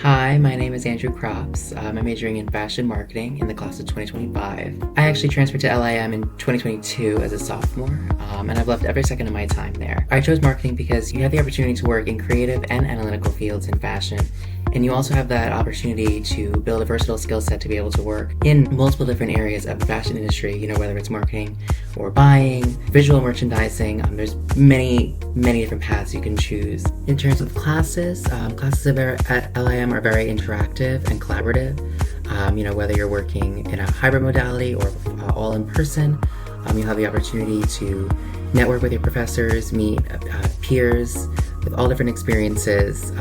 Hi, my name is Andrew Krops. I'm majoring in fashion marketing in the class of 2025. I actually transferred to LIM in 2022 as a sophomore, and I've loved every second of my time there. I chose marketing because you have the opportunity to work in creative and analytical fields in fashion, and you also have that opportunity to build a versatile skill set to be able to work in multiple different areas of the fashion industry, whether it's marketing or buying, visual merchandising. There's many different paths you can choose. In terms of classes at LIM are very interactive and collaborative. Whether you're working in a hybrid modality or all in person, you'll have the opportunity to network with your professors, meet peers with all different experiences,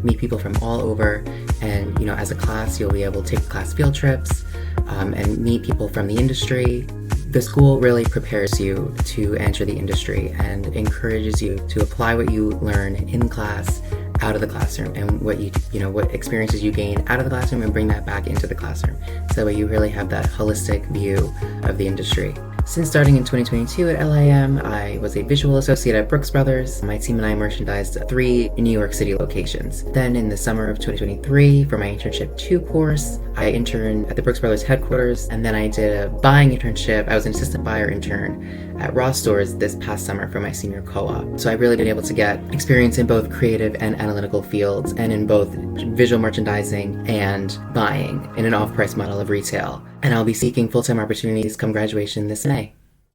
meet people from all over, and as a class you'll be able to take class field trips and meet people from the industry. The school really prepares you to enter the industry and encourages you to apply what you learn in class out of the classroom, and what experiences you gain out of the classroom, and bring that back into the classroom. So that way you really have that holistic view of the industry. Since starting in 2022 at LIM, I was a visual associate at Brooks Brothers. My team and I merchandised 3 New York City locations. Then in the summer of 2023, for my internship 2 course, I interned at the Brooks Brothers headquarters, and then I did a buying internship. I was an assistant buyer intern at Ross stores this past summer for my senior co-op. So I've really been able to get experience in both creative and analytical fields, and in both visual merchandising and buying in an off-price model of retail. And I'll be seeking full-time opportunities come graduation this May.